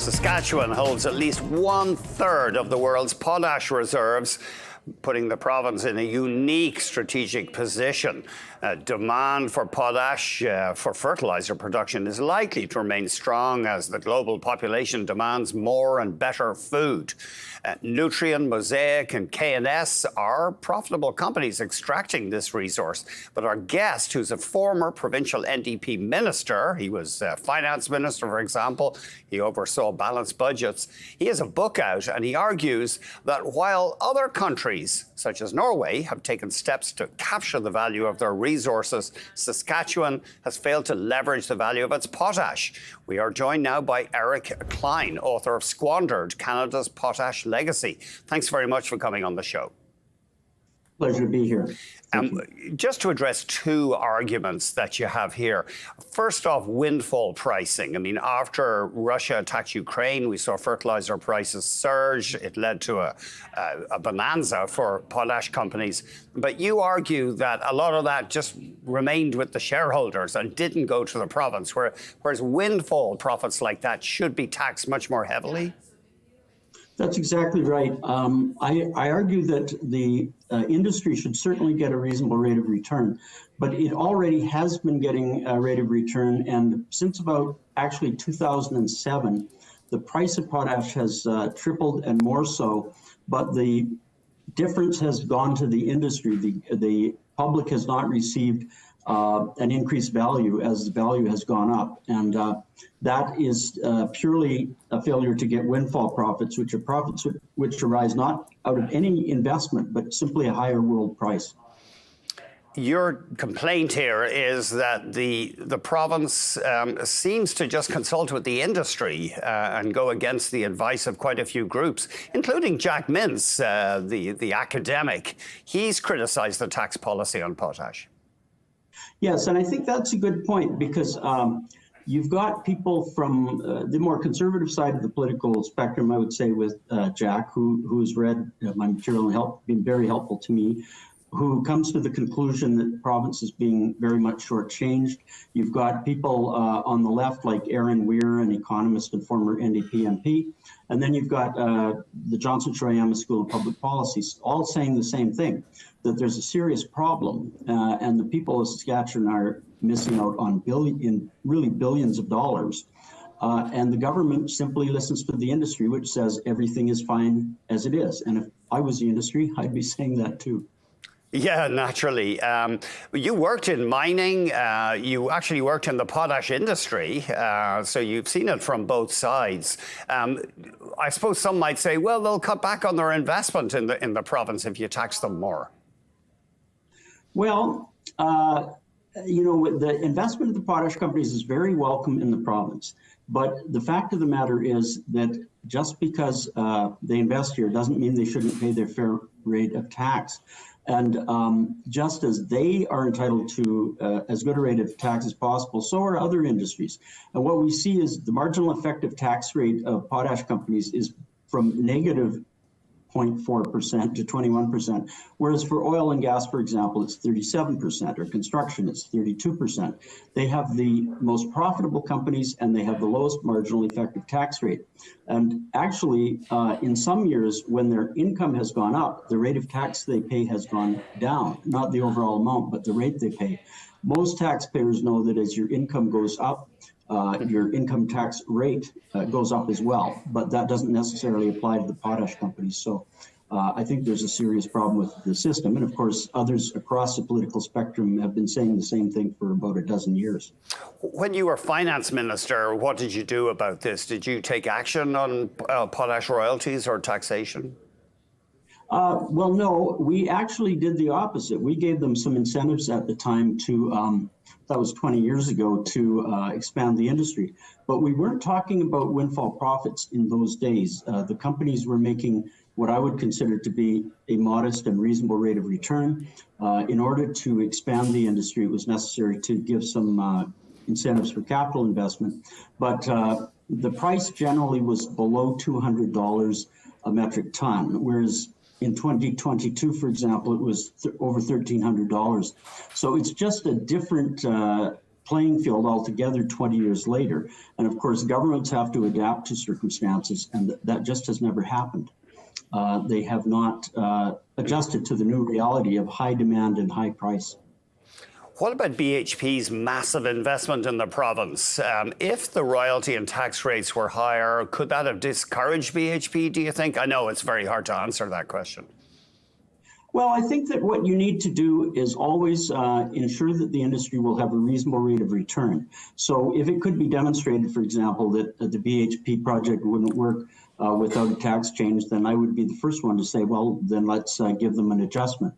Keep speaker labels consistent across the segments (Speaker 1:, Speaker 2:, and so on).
Speaker 1: Saskatchewan holds at least 1/3 of the world's potash reserves, putting the province in a unique strategic position. Demand for potash for fertilizer production is likely to remain strong as the global population demands more and better food. Nutrien, Mosaic and K&S are profitable companies extracting this resource. But our guest, who's a former provincial NDP minister, he was finance minister, for example, he oversaw balanced budgets. He has a book out and he argues that while other countries, such as Norway, have taken steps to capture the value of their resources, Saskatchewan has failed to leverage the value of its potash. We are joined now by Eric Cline, author of Squandered, Canada's Potash Legacy. Thanks very much for coming on the show.
Speaker 2: Pleasure to be here.
Speaker 1: Just to address two arguments that you have here. First off, windfall pricing. I mean, after Russia attacked Ukraine, we saw fertilizer prices surge. It led to a bonanza for potash companies. But you argue that a lot of that just remained with the shareholders and didn't go to the province, whereas windfall profits like that should be taxed much more heavily.
Speaker 2: That's exactly right. I argue that the industry should certainly get a reasonable rate of return, but it already has been getting a rate of return. And since about actually 2007, the price of potash has tripled and more so, but the difference has gone to the industry. The public has not received an increased value as the value has gone up. And that is purely a failure to get windfall profits, which are profits which arise not out of any investment, but simply a higher world price.
Speaker 1: Your complaint here is that the province seems to just consult with the industry and go against the advice of quite a few groups, including Jack Mintz, the academic. He's criticized the tax policy on potash.
Speaker 2: Yes, and I think that's a good point because you've got people from the more conservative side of the political spectrum, I would say, with Jack, who's read my material and been very helpful to me, who comes to the conclusion that the province is being very much shortchanged. You've got people on the left like Aaron Weir, an economist and former NDP MP. And then you've got the Johnson Troyama School of Public Policy, all saying the same thing, that there's a serious problem and the people of Saskatchewan are missing out on billions of dollars. And the government simply listens to the industry, which says everything is fine as it is. And if I was the industry, I'd be saying that too.
Speaker 1: Yeah, naturally. You worked in mining. You actually worked in the potash industry, so you've seen it from both sides. I suppose some might say, well, they'll cut back on their investment in the province if you tax them more.
Speaker 2: Well, you know, the investment of the potash companies is very welcome in the province. But the fact of the matter is that just because they invest here doesn't mean they shouldn't pay their fair rate of tax. And just as they are entitled to as good a rate of tax as possible, so are other industries. And what we see is the marginal effective tax rate of potash companies is from negative 0.4% to 21%, whereas for oil and gas, for example, it's 37%, or construction, it's 32%. They have the most profitable companies and they have the lowest marginal effective tax rate. And actually, in some years, when their income has gone up, the rate of tax they pay has gone down, not the overall amount, but the rate they pay. Most taxpayers know that as your income goes up, your income tax rate goes up as well, but that doesn't necessarily apply to the potash companies. So I think there's a serious problem with the system. And of course, others across the political spectrum have been saying the same thing for about a dozen years.
Speaker 1: When you were finance minister, what did you do about this? Did you take action on potash royalties or taxation?
Speaker 2: Well, no, we actually did the opposite. We gave them some incentives at the time to, that was 20 years ago, to expand the industry. But we weren't talking about windfall profits in those days. The companies were making what I would consider to be a modest and reasonable rate of return. In order to expand the industry, it was necessary to give some incentives for capital investment. But the price generally was below $200 a metric ton, whereas in 2022, for example, it was over $1,300. So it's just a different playing field altogether 20 years later. And of course, governments have to adapt to circumstances, and that just has never happened. They have not adjusted to the new reality of high demand and high price.
Speaker 1: What about BHP's massive investment in the province? If the royalty and tax rates were higher, could that have discouraged BHP, do you think? I know it's very hard to answer that question.
Speaker 2: Well, I think that what you need to do is always ensure that the industry will have a reasonable rate of return. So if it could be demonstrated, for example, that the BHP project wouldn't work without a tax change, then I would be the first one to say, well, then let's give them an adjustment.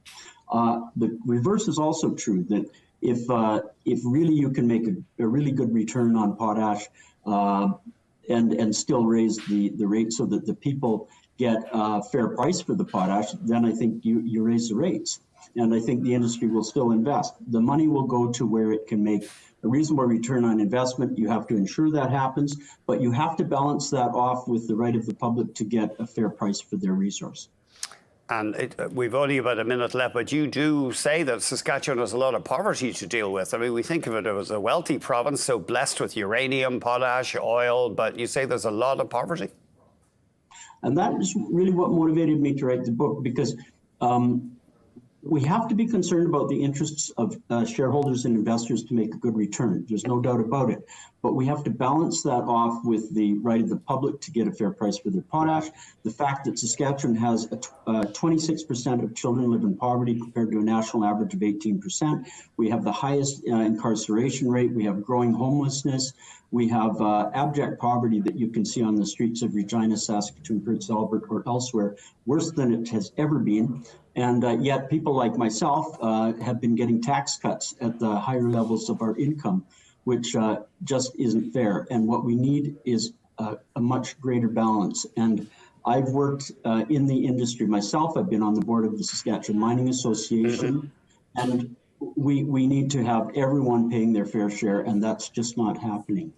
Speaker 2: The reverse is also true, that if really you can make a really good return on potash and still raise the rate so that the people get a fair price for the potash, then I think you raise the rates. And I think the industry will still invest. The money will go to where it can make a reasonable return on investment. You have to ensure that happens, but you have to balance that off with the right of the public to get a fair price for their resource.
Speaker 1: And we've only about a minute left, but you do say that Saskatchewan has a lot of poverty to deal with. I mean, we think of it as a wealthy province, so blessed with uranium, potash, oil, but you say there's a lot of poverty?
Speaker 2: And that is really what motivated me to write the book, because we have to be concerned about the interests of shareholders and investors to make a good return. There's no doubt about it. But we have to balance that off with the right of the public to get a fair price for their potash. The fact that Saskatchewan has 26% of children live in poverty compared to a national average of 18%. We have the highest incarceration rate. We have growing homelessness. We have abject poverty that you can see on the streets of Regina, Saskatoon, Prince Albert, or elsewhere, worse than it has ever been. And yet people like myself have been getting tax cuts at the higher levels of our income, which just isn't fair. And what we need is a much greater balance. And I've worked in the industry myself. I've been on the board of the Saskatchewan Mining Association, and we need to have everyone paying their fair share, and that's just not happening.